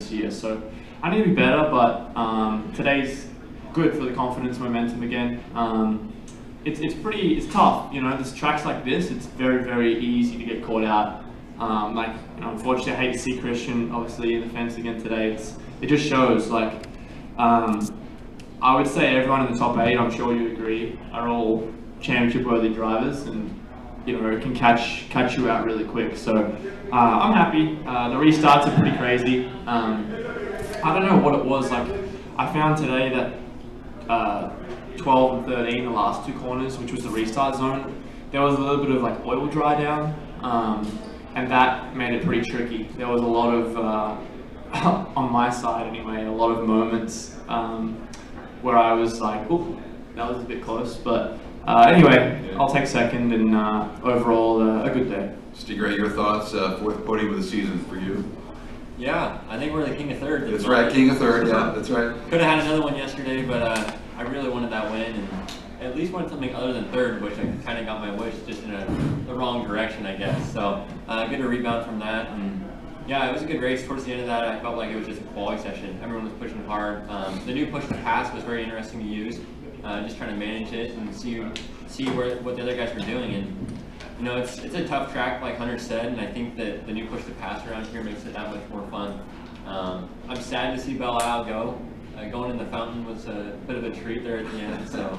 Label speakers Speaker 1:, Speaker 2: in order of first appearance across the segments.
Speaker 1: this year. So I need to be better, but today's good for the confidence momentum again. It's tough, you know. There's tracks like this. It's very, very easy to get caught out. Unfortunately, I hate to see Christian obviously in the fence again today. It just shows like. I would say everyone in the top 8, I'm sure you agree, are all championship-worthy drivers, and you know can catch you out really quick. So I'm happy. The restarts are pretty crazy. I don't know what it was like. I found today that 12 and 13, the last 2 corners, which was the restart zone, there was a little bit of like oil dry down, and that made it pretty tricky. There was a lot of on my side anyway, a lot of moments where I was like, "Oop, that was a bit close." But anyway, I'll take second, and overall, a good day.
Speaker 2: Stigray, your thoughts? 4th podium of the season for you?
Speaker 3: Yeah, I think we're the king of third.
Speaker 2: That's right, king of third. Yeah, that's right.
Speaker 3: Could have had another one yesterday, but I really wanted that win, and at least wanted something other than third, which I kind of got my wish just in the wrong direction, I guess. So good to rebound from that. And yeah, it was a good race. Towards the end of that, I felt like it was just a quality session. Everyone was pushing hard. The new push to pass was very interesting to use. Just trying to manage it and see what the other guys were doing. And you know, it's a tough track, like Hunter said, and I think that the new push to pass around here makes it that much more fun. I'm sad to see Belle Isle go. Going in the fountain was a bit of a treat there at the end, so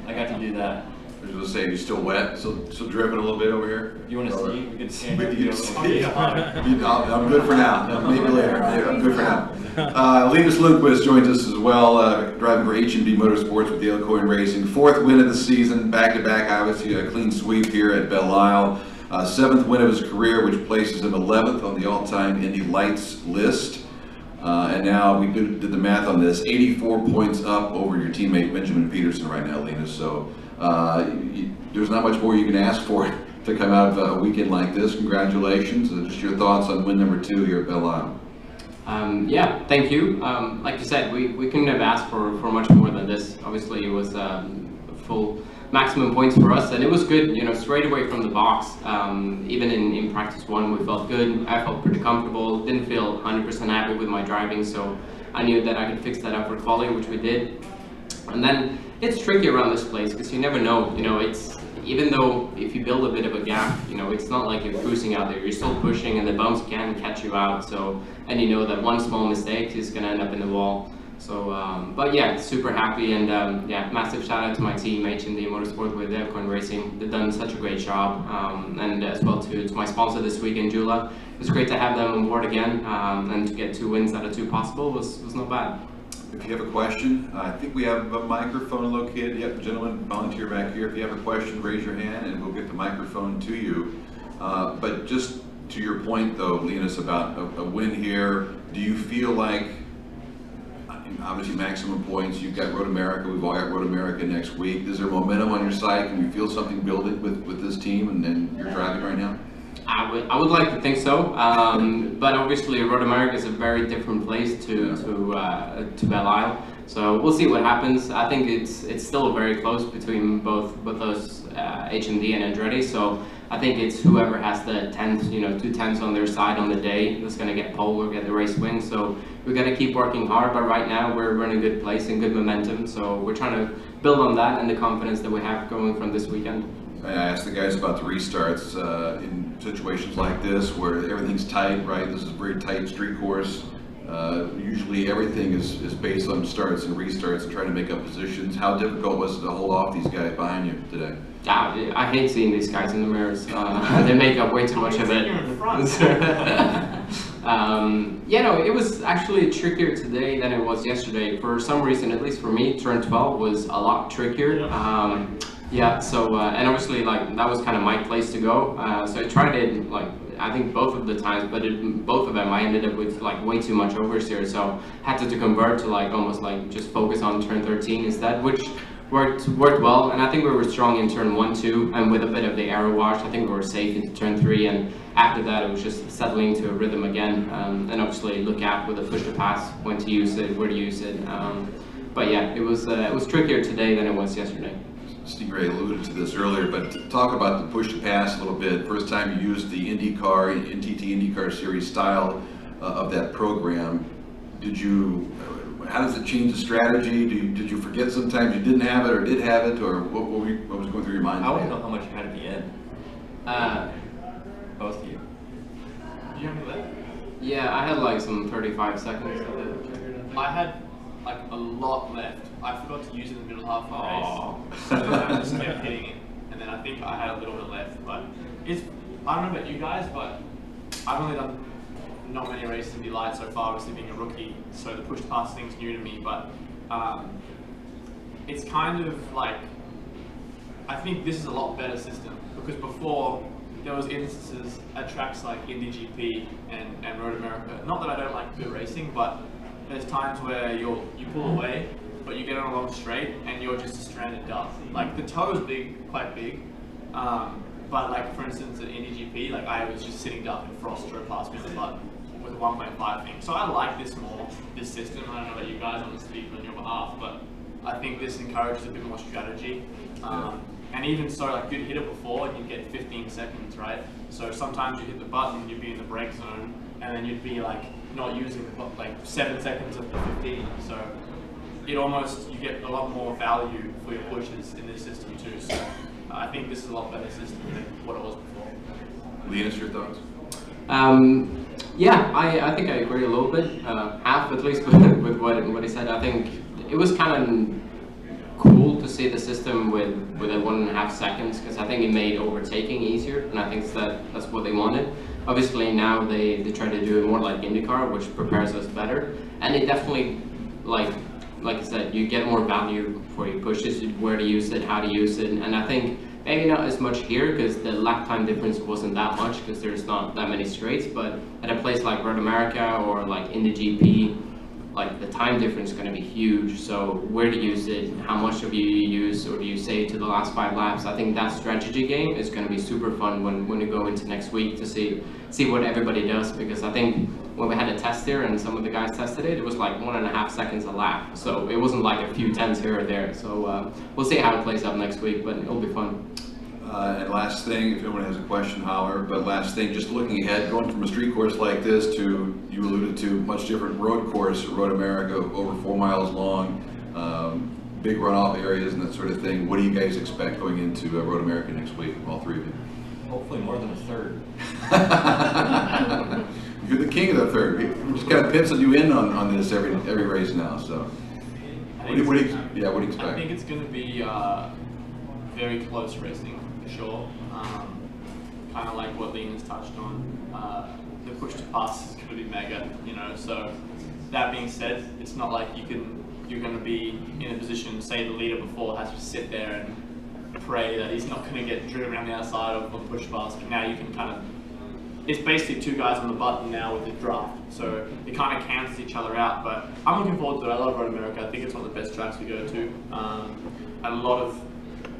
Speaker 3: I got to do that.
Speaker 2: I was going to say, you're still wet, still dripping a little bit over here.
Speaker 3: You want to see? We could stand here.
Speaker 2: I'm good for now. Maybe later. I'm good for now. Linus Lundqvist joins us as well, driving for HMD Motorsports with Dale Coyne Racing. 4th win of the season, back-to-back, obviously a clean sweep here at Belle Isle. 7th win of his career, which places him 11th on the all-time Indy Lights list. And now we did the math on this, 84 points up over your teammate Benjamin Peterson right now, Linus. So there's not much more you can ask for to come out of a weekend like this. Congratulations. Just your thoughts on win number 2 here at Belle Isle.
Speaker 4: Yeah, thank you. Like you said, we couldn't have asked for much more than this. Obviously, it was full maximum points for us, and it was good, you know, straight away from the box. Even in practice 1, we felt good. I felt pretty comfortable. Didn't feel 100% happy with my driving, so I knew that I could fix that up for quali, which we did. And then it's tricky around this place because you never know. You know, it's even though if you build a bit of a gap, you know, it's not like you're cruising out there. You're still pushing, and the bumps can catch you out. So, and you know that one small mistake is going to end up in the wall. So, but yeah, super happy, and yeah, massive shout out to my team, HMD Motorsport with Dale Coyne Racing. They've done such a great job, and as well to my sponsor this week in Jula. It was great to have them on board again, and to get 2 wins out of 2 possible was not bad.
Speaker 2: If you have a question, I think we have a microphone located. Yep, gentlemen, volunteer back here. If you have a question, raise your hand and we'll get the microphone to you. But just to your point though, Linus, about a win here, do you feel like, obviously maximum points, you've got Road America, we've all got Road America next week. Is there momentum on your side? Can you feel something building with this team and you're driving right now?
Speaker 4: I would like to think so, but obviously Road America is a very different place to Belle Isle. So we'll see what happens. I think it's still very close between both those HMD and Andretti. So I think it's whoever has the 10th, you know, 2 tenths on their side on the day that's going to get pole or get the race win. So we got to keep working hard. But right now we're in a good place and good momentum. So we're trying to build on that and the confidence that we have going from this weekend.
Speaker 2: I asked the guys about the restarts in situations like this where everything's tight, right? This is a very tight street course. Usually everything is based on starts and restarts and trying to make up positions. How difficult was it to hold off these guys behind you today?
Speaker 4: I hate seeing these guys in the mirrors. They make up way too much of it. Yeah, no, it was actually trickier today than it was yesterday. For some reason, at least for me, turn 12 was a lot trickier. Yeah, so, and obviously, like, that was kind of my place to go. So I tried it, like, I think both of the times, but both of them, I ended up with, like, way too much oversteer. So had to convert to, like, almost, like, just focus on turn 13 instead, which worked well. And I think we were strong in turn 1, 2, and with a bit of the aero wash, I think we were safe into turn 3. And after that, it was just settling to a rhythm again. And obviously, look out with a push to pass, when to use it, where to use it. But yeah, it was trickier today than it was yesterday.
Speaker 2: Stigray alluded to this earlier, but talk about the push to pass a little bit. First time you used the IndyCar, NTT IndyCar Series style of that program. how does it change the strategy? Did you forget sometimes you didn't have it or did have it, or what was going through your mind?
Speaker 3: I want to know how much you had at the end. Both of you.
Speaker 1: Do you have any left?
Speaker 4: Yeah, I had like some 35 seconds.
Speaker 1: I had like a lot left. I forgot to use it in the middle half of the race, so then I just kept hitting it. And then I think I had a little bit left, but I don't know about you guys, but I've only done not many races in Light so far, obviously being a rookie, so the push pass thing's new to me, but it's kind of like, I think this is a lot better system, because before there was instances at tracks like Indy GP and Road America, not that I don't like good racing, but there's times where you pull away, but you get on a long straight and you're just a stranded duck. Like the toe is quite big, but like for instance at Indy GP, like I was just sitting duck and Frost drove past me in the mud with a 1.5 thing. So I like this more, this system. I don't know about you guys, I'm speaking on your behalf, but I think this encourages a bit more strategy. And even so, like you'd hit it before and you'd get 15 seconds, right? So sometimes you hit the button, you'd be in the brake zone, and then you'd be like not using like 7 seconds of the 15. So it almost, you get a lot more value for your pushes in this system too. So I think this is a lot better system than what it was before.
Speaker 2: Linus, your thoughts?
Speaker 4: Yeah, I think I agree a little bit, half at least with what he said. I think it was kind of cool to see the system with a 1.5 seconds, because I think it made overtaking easier, and I think that's what they wanted. Obviously now they try to do it more like IndyCar, which prepares us better, and it definitely, like I said, you get more value for your pushes, where to use it, how to use it, and I think maybe not as much here because the lap time difference wasn't that much because there's not that many straights, but at a place like Road America or like Indy GP, like the time difference is going to be huge. So where to use it, how much of you use, or do you save to the last 5 laps? I think that strategy game is going to be super fun when we go into next week to see what everybody does, because I think when we had a test here and some of the guys tested it, it was like 1.5 seconds a lap. So it wasn't like a few tenths here or there. So we'll see how it plays out next week, but it'll be fun.
Speaker 2: And last thing, if anyone has a question, holler, but last thing, just looking ahead, going from a street course like this to, you alluded to, much different road course, Road America, over 4 miles long, big runoff areas and that sort of thing. What do you guys expect going into Road America next week, all 3 of you?
Speaker 3: Hopefully more than a third.
Speaker 2: You're the king of the third. We just kind of penciled you in on this every race now, so. What do you expect?
Speaker 1: I think it's going to be very close racing. Sure, kind of like what Lean has touched on. The push to pass is going to be mega, you know. So that being said, it's not like you're going to be in a position, say the leader before has to sit there and pray that he's not going to get driven around the outside of the push pass. But now you can kind of, it's basically 2 guys on the button now with the draft, so it kind of cancels each other out. But I'm looking forward to it. I love Road America. I think it's one of the best tracks we go to, and a lot of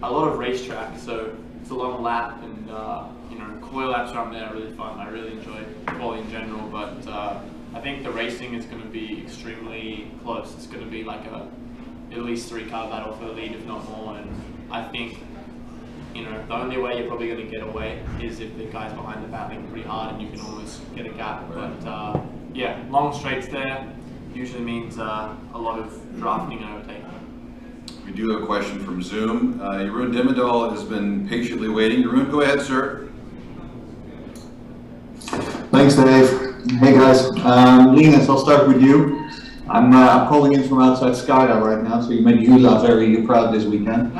Speaker 1: racetracks. So it's a long lap, and you know, coil laps around there are really fun. I really enjoy quality in general, but I think the racing is going to be extremely close. It's going to be like at least 3-car battle for the lead, if not more. And I think, you know, the only way you're probably going to get away is if the guys behind are battling pretty hard and you can almost get a gap. But yeah, long straights there usually means a lot of drafting and overtaking.
Speaker 2: We do have a question from Zoom. Jeroen Dimmendahl has been patiently waiting. Jeroen, go ahead, sir.
Speaker 5: Thanks, Dave. Hey guys, Linus, I'll start with you. I'm calling in from outside Skyda right now, so you made Jula very proud this weekend.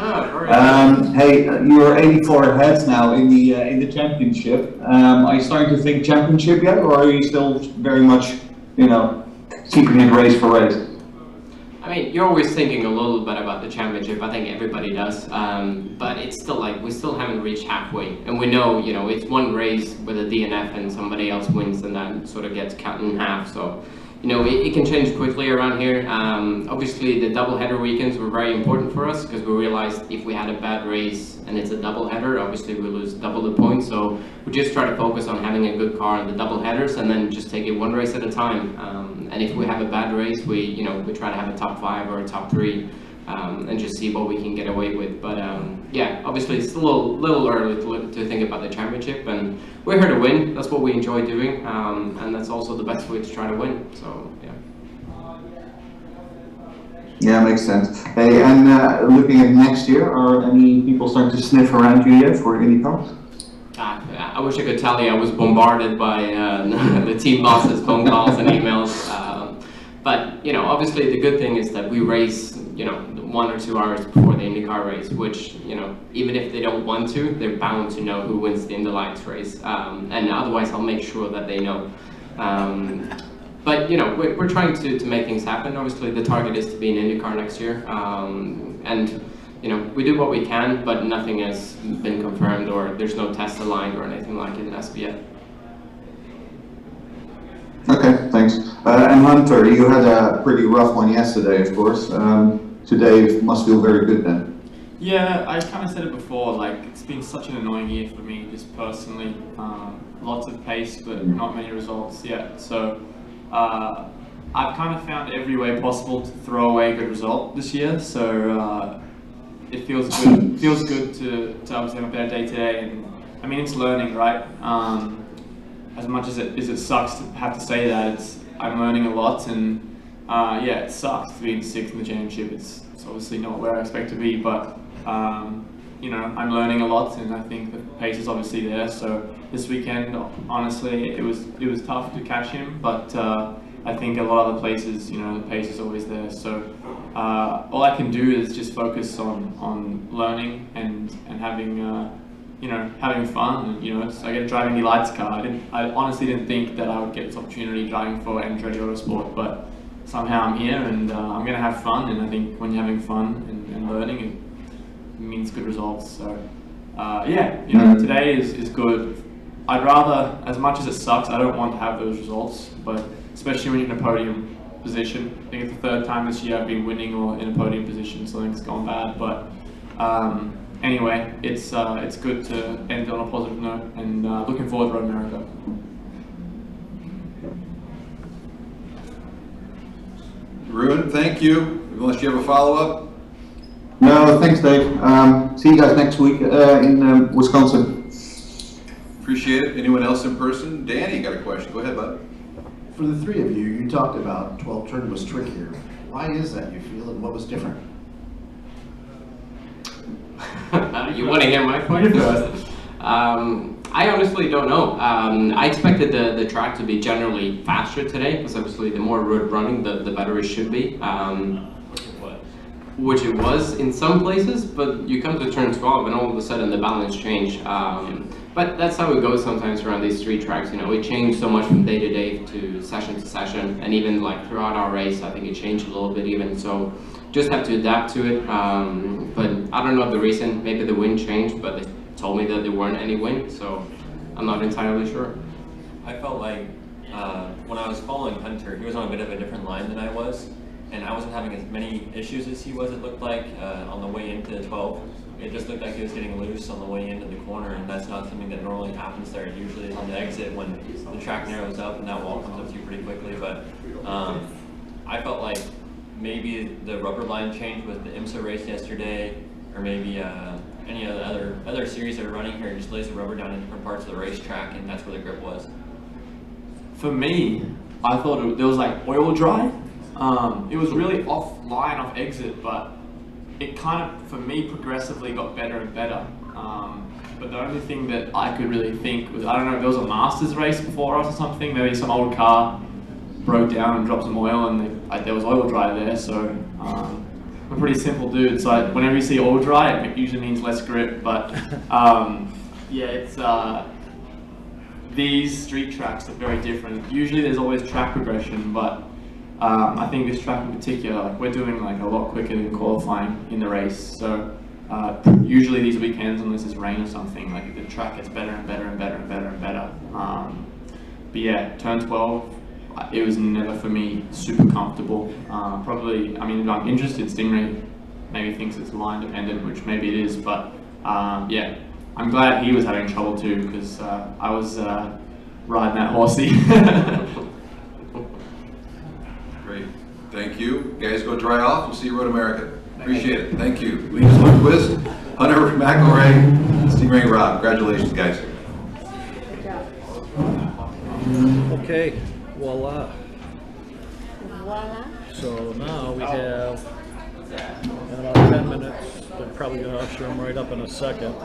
Speaker 5: Hey, you're 84 heads now in the championship. Are you starting to think championship yet, or are you still very much, you know, keeping it race for race?
Speaker 4: I mean, you're always thinking a little bit about the championship. I think everybody does, but it's still like we still haven't reached halfway, and we know, you know, it's one race with a DNF and somebody else wins, and that sort of gets cut in half. So, you know, it can change quickly around here. Obviously, the double-header weekends were very important for us because we realized if we had a bad race and it's a double-header, obviously we lose double the points. So we just try to focus on having a good car on the double-headers and then just take it one race at a time. And if we have a bad race, we try to have a top 5 or a top 3 and just see what we can get away with. But yeah, obviously it's still a little early to think about the championship, and we're here to win. That's what we enjoy doing, and that's also the best way to try to win. So yeah.
Speaker 5: Yeah, makes sense. Hey, and looking at next year, are any people starting to sniff around you yet for IndyCar?
Speaker 4: I wish I could tell you I was bombarded by the team bosses, phone calls and emails. But, you know, obviously the good thing is that we race, you know, 1 or 2 hours before the IndyCar race, which, you know, even if they don't want to, they're bound to know who wins the Indy Lights race. And otherwise I'll make sure that they know. But, you know, we're trying to make things happen. Obviously the target is to be in IndyCar next year. And, you know, we do what we can, but nothing has been confirmed, or there's no test aligned or anything like it in SB yet.
Speaker 5: Okay, thanks. And Hunter, you had a pretty rough one yesterday, of course. Today must feel very good then.
Speaker 1: Yeah, I kind of said it before, like, it's been such an annoying year for me, just personally. Lots of pace, but not many results yet. So I've kind of found every way possible to throw away a good result this year. So it feels good. It feels good to obviously have a better day today. And I mean, it's learning, right? As much as it sucks to have to say that, I'm learning a lot, and yeah, it sucks to be in 6th in the championship. It's obviously not where I expect to be, but you know, I'm learning a lot, and I think the pace is obviously there. So this weekend, honestly, it was tough to catch him, but I think a lot of other places, you know, the pace is always there. So all I can do is just focus on learning and having you know, having fun. You know, I get to drive Indy Lights car. I honestly didn't think that I would get this opportunity driving for Andretti Autosport, but somehow I'm here, and I'm going to have fun. And I think when you're having fun and learning, it means good results. So yeah, you know, today is good. I'd rather, as much as it sucks, I don't want to have those results, but especially when you're in a podium position. I think it's the 3rd time this year I've been winning or in a podium position, so I think it's gone bad. But anyway, it's good to end on a positive note, and looking forward to Road America.
Speaker 2: Ruben, thank you. Unless you have a follow-up?
Speaker 5: No, thanks, Dave. See you guys next week in Wisconsin.
Speaker 2: Appreciate it. Anyone else in person? Danny, you got a question. Go ahead, bud.
Speaker 6: For the 3 of you, you talked about 12 turn was trickier. Why is that, you feel, and what was different?
Speaker 4: You want to hear my point first? I honestly don't know. I expected the track to be generally faster today, because obviously the more road running, the better it should be. Which it was in some places, but you come to turn 12 and all of a sudden the balance changed. But that's how it goes sometimes around these street tracks. You know, we change so much from day to day to session, and even like throughout our race, I think it changed a little bit even. So just have to adapt to it. But I don't know the reason. Maybe the wind changed, but they told me that there weren't any wind, so I'm not entirely sure.
Speaker 3: I felt like when I was following Hunter, he was on a bit of a different line than I was, and I wasn't having as many issues as he was, it looked like, on the way into 12. It just looked like he was getting loose on the way into the corner, and that's not something that normally happens there. Usually it's on the exit when the track narrows up and that wall comes up to you pretty quickly, but I felt like maybe the rubber line changed with the IMSA race yesterday, or maybe any other series that are running here just lays the rubber down in different parts of the racetrack, and that's where the grip was.
Speaker 1: For me, I thought there was like oil dry. It was really off line, off exit, but it kind of, for me, progressively got better and better. But the only thing that I could really think was, I don't know if there was a Masters race before us or something, maybe some old car broke down and dropped some oil, and there was oil dry there. So I'm a pretty simple dude, so whenever you see oil dry, it usually means less grip. But yeah, it's these street tracks are very different. Usually there's always track progression, but I think this track in particular, like, we're doing like a lot quicker than qualifying in the race. So usually these weekends, unless it's rain or something, like the track gets better and better and better and better and better. But yeah, turn 12, it was never for me super comfortable. Probably, I mean, I'm interested. Stingray maybe thinks it's line dependent, which maybe it is, but yeah, I'm glad he was having trouble too, because I was riding that horsey.
Speaker 2: Great. Thank you. Guys, go dry off. We'll see you Road America. Appreciate it. Thank you. Linus Lundqvist, Hunter McElroy, Stingray Rob. Congratulations, guys.
Speaker 7: Good job.
Speaker 8: Okay, voila.
Speaker 7: Voila.
Speaker 8: So now we have In about 10 minutes, they're probably going to usher them right up in a second.